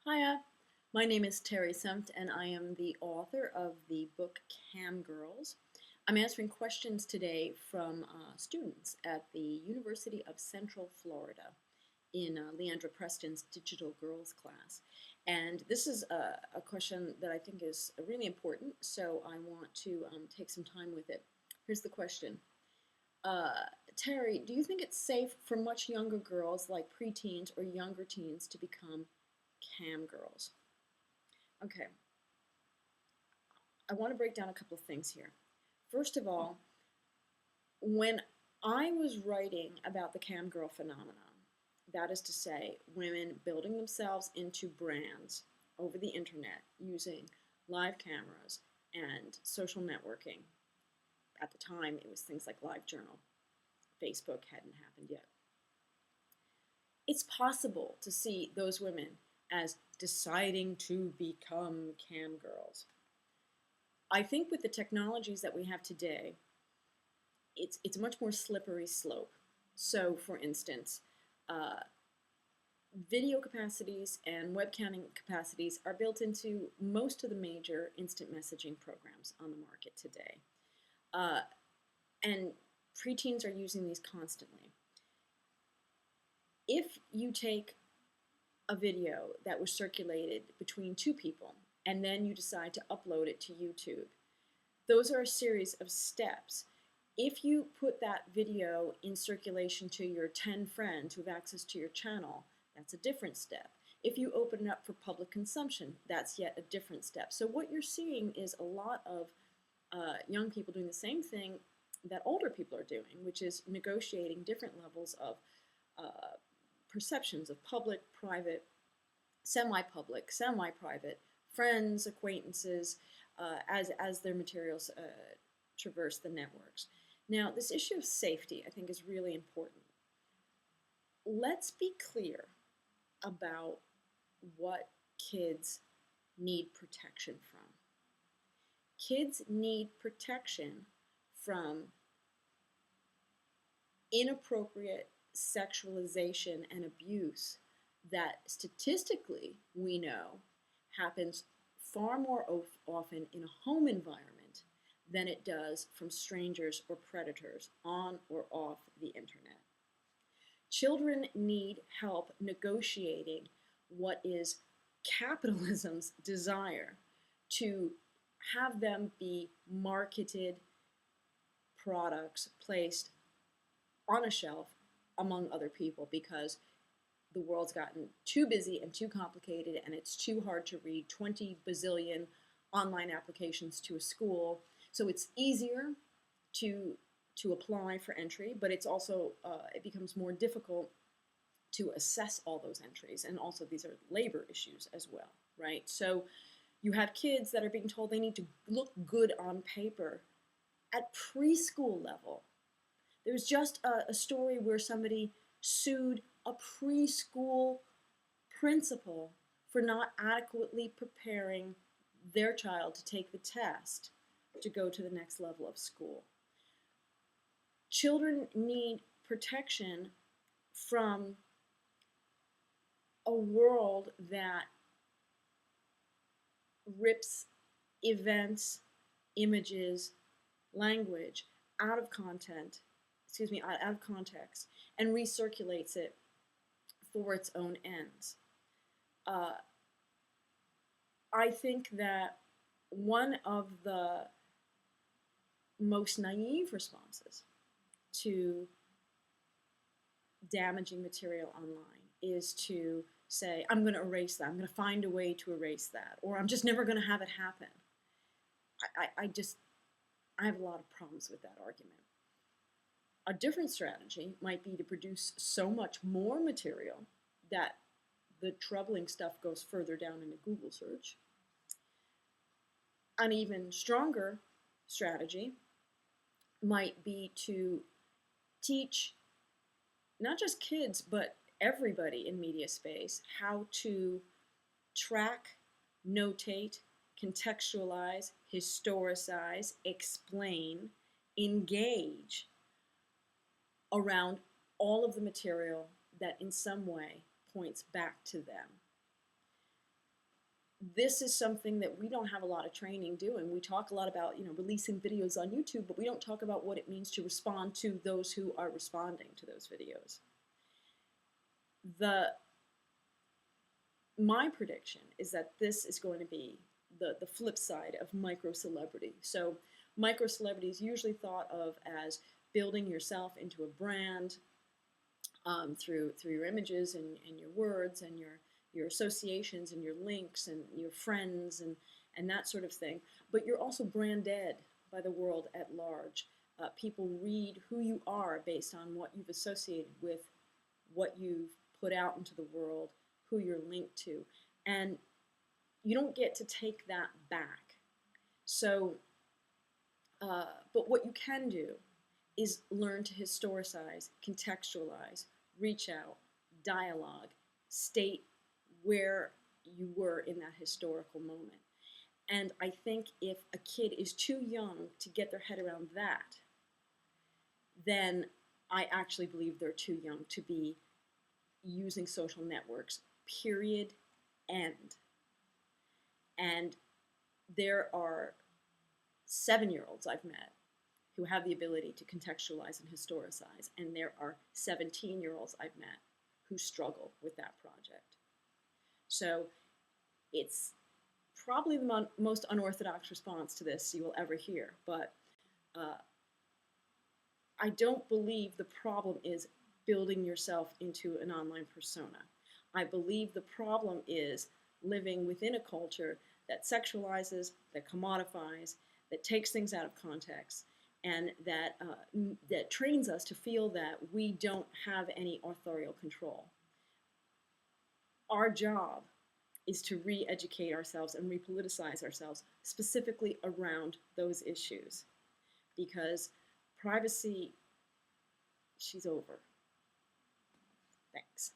Hiya, my name is Terry Sumpт, and I am the author of the book Camgirls. I'm answering questions today from students at the University of Central Florida in Leandra Preston's Digital Girls class. And this is a question that I think is really important, so I want to take some time with it. Here's the question. Uh, Terry, do you think it's safe for much younger girls like preteens or younger teens to become cam girls? Okay, I want to break down a couple of things here. First of all, when I was writing about the cam girl phenomenon, that is to say, women building themselves into brands over the internet using live cameras and social networking. At the time, it was things like LiveJournal. Facebook hadn't happened yet. It's possible to see those women as deciding to become cam girls. I think with the technologies that we have today, it's a much more slippery slope. So, for instance, uh, video capacities and webcamming capacities are built into most of the major instant messaging programs on the market today. Uh, and preteens are using these constantly. If you take a video that was circulated between two people and then you decide to upload it to YouTube, those are a series of steps. If you put that video in circulation to your 10 friends who have access to your channel, that's a different step. If you open it up for public consumption, that's yet a different step. So what you're seeing is a lot of young people doing the same thing that older people are doing, which is negotiating different levels of perceptions of public, private, semi-public, semi-private, friends, acquaintances, as their materials traverse the networks. Now, this issue of safety, I think, is really important. Let's be clear about what kids need protection from. Kids need protection from inappropriate sexualization and abuse that statistically we know happens far more often in a home environment than it does from strangers or predators on or off the internet. Children need help negotiating what is capitalism's desire to have them be marketed products placed on a shelf among other people because the world's gotten too busy and too complicated and it's too hard to read 20 bazillion online applications to a school. So it's easier to apply for entry, but it's also, it becomes more difficult to assess all those entries. And also these are labor issues as well, right? So you have kids that are being told they need to look good on paper at preschool level. There's just a story where somebody sued a preschool principal for not adequately preparing their child to take the test to go to the next level of school. Children need protection from a world that rips events, images, language out of context, and recirculates it for its own ends. I think that one of the most naive responses to damaging material online is to say, I'm going to erase that, I'm going to find a way to erase that, or I'm just never going to have it happen. I have a lot of problems with that argument. A different strategy might be to produce so much more material that the troubling stuff goes further down in a Google search. An even stronger strategy might be to teach not just kids, but everybody in media space how to track, notate, contextualize, historicize, explain, engage around all of the material that in some way points back to them. this is something that we don't have a lot of training doing. We talk a lot about, releasing videos on YouTube, but we don't talk about what it means to respond to those who are responding to those videos. My prediction is that this is going to be the flip side of micro-celebrity. So micro-celebrity is usually thought of as building yourself into a brand through your images and your words and your associations and your links and your friends and that sort of thing. But you're also branded by the world at large. People read who you are based on what you've associated with, what you've put out into the world, who you're linked to. And you don't get to take that back. So, but what you can do is learn to historicize, contextualize, reach out, dialogue, state where you were in that historical moment. And I think if a kid is too young to get their head around that, then I actually believe they're too young to be using social networks, period, end. And there are 7-year-olds I've met who have the ability to contextualize and historicize, and there are 17-year-olds I've met who struggle with that project. So it's probably the most unorthodox response to this you will ever hear, but I don't believe the problem is building yourself into an online persona. I believe the problem is living within a culture that sexualizes, that commodifies, that takes things out of context, and that trains us to feel that we don't have any authorial control. Our job is to re-educate ourselves and repoliticize ourselves specifically around those issues, because privacy, she's over. Thanks.